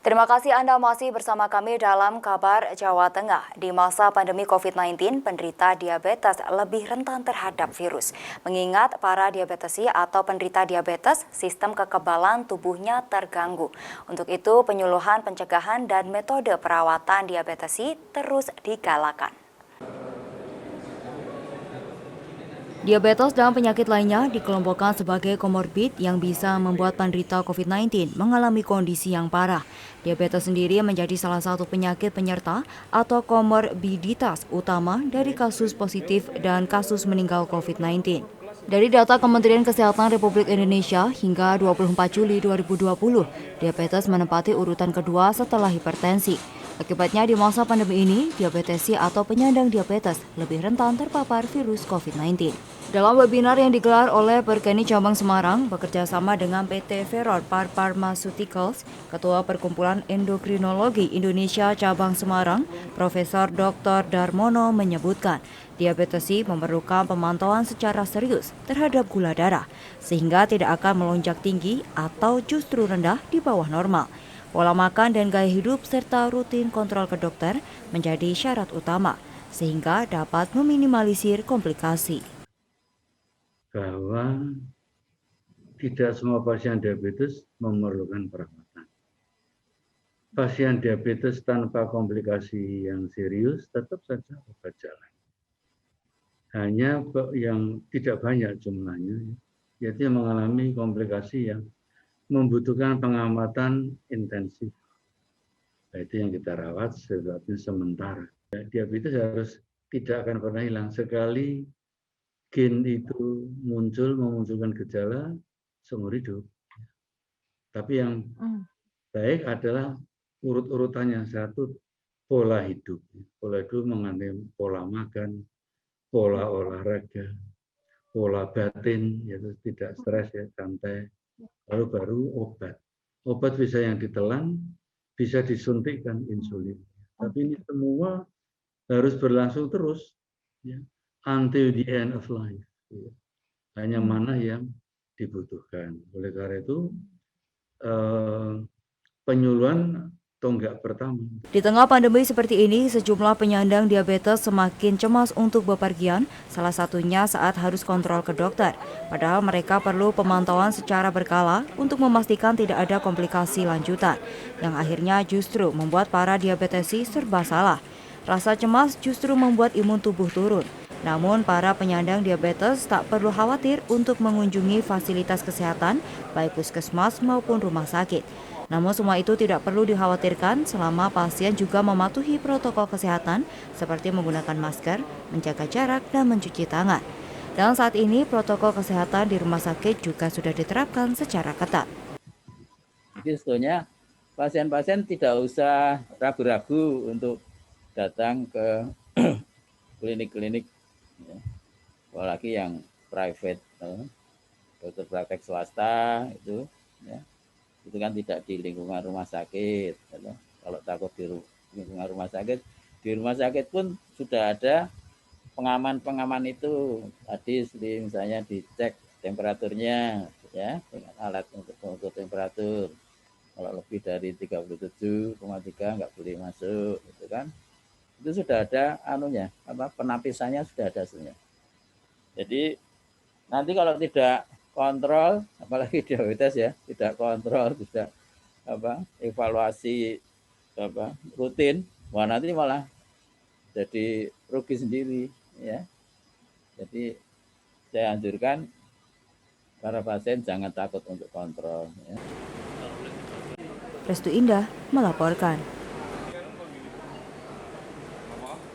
Terima kasih Anda masih bersama kami dalam kabar Jawa Tengah. Di masa pandemi COVID-19, penderita diabetes lebih rentan terhadap virus. Mengingat para diabetesi atau penderita diabetes, sistem kekebalan tubuhnya terganggu. Untuk itu, penyuluhan pencegahan dan metode perawatan diabetesi terus digalakan. Diabetes dan penyakit lainnya dikelompokkan sebagai komorbid yang bisa membuat penderita COVID-19 mengalami kondisi yang parah. Diabetes sendiri menjadi salah satu penyakit penyerta atau komorbiditas utama dari kasus positif dan kasus meninggal COVID-19. Dari data Kementerian Kesehatan Republik Indonesia hingga 24 Juli 2020, diabetes menempati urutan kedua setelah hipertensi. Akibatnya di masa pandemi ini, diabetesi atau penyandang diabetes lebih rentan terpapar virus COVID-19. Dalam webinar yang digelar oleh Perkeni Cabang Semarang, bekerja sama dengan PT Veror Pharmaceuticals, Ketua Perkumpulan Endokrinologi Indonesia Cabang Semarang, Profesor Dr. Darmono menyebutkan, diabetesi memerlukan pemantauan secara serius terhadap gula darah, sehingga tidak akan melonjak tinggi atau justru rendah di bawah normal. Pola makan dan gaya hidup serta rutin kontrol ke dokter menjadi syarat utama, sehingga dapat meminimalisir komplikasi. Bahwa tidak semua pasien diabetes memerlukan perawatan. Pasien diabetes tanpa komplikasi yang serius tetap saja obat jalan. Hanya yang tidak banyak jumlahnya, yaitu mengalami komplikasi yang membutuhkan pengamatan intensif. Itu yang kita rawat sifatnya sementara. Diabetes harus tidak akan pernah hilang. Sekali gen itu memunculkan gejala seumur hidup. Tapi yang baik adalah urut-urutannya. Satu, pola hidup. Pola hidup mengandung pola makan, pola olahraga, pola batin, yaitu tidak stres, ya, santai. Lalu baru obat. Obat bisa yang ditelan, bisa disuntikkan insulin. Tapi ini semua harus berlangsung terus, ya, until the end of life. Ya. Hanya mana yang dibutuhkan. Oleh karena itu, penyuluhan tonggak pertama. Di tengah pandemi seperti ini, sejumlah penyandang diabetes semakin cemas untuk bepergian, salah satunya saat harus kontrol ke dokter. Padahal mereka perlu pemantauan secara berkala untuk memastikan tidak ada komplikasi lanjutan, yang akhirnya justru membuat para diabetesi serba salah. Rasa cemas justru membuat imun tubuh turun. Namun, para penyandang diabetes tak perlu khawatir untuk mengunjungi fasilitas kesehatan, baik puskesmas maupun rumah sakit. Namun semua itu tidak perlu dikhawatirkan selama pasien juga mematuhi protokol kesehatan seperti menggunakan masker, menjaga jarak, dan mencuci tangan. Dan saat ini protokol kesehatan di rumah sakit juga sudah diterapkan secara ketat. Jadi sebetulnya pasien-pasien tidak usah ragu-ragu untuk datang ke klinik-klinik, ya, apalagi yang private, dokter praktek swasta itu, ya. Itu kan tidak di lingkungan rumah sakit. Kalau takut di lingkungan rumah sakit pun sudah ada pengaman itu. Tadi misalnya dicek temperaturnya, ya, dengan alat untuk mengukur temperatur. Kalau lebih dari 37,3 nggak boleh masuk, gitu kan. Itu sudah ada penapisannya sudah ada sebenarnya. Jadi nanti kalau tidak kontrol, apalagi diabetes, ya, tidak kontrol, tidak evaluasi rutin, wah nanti malah jadi rugi sendiri, ya. Jadi saya anjurkan para pasien jangan takut untuk kontrol, ya. Restu Indah melaporkan.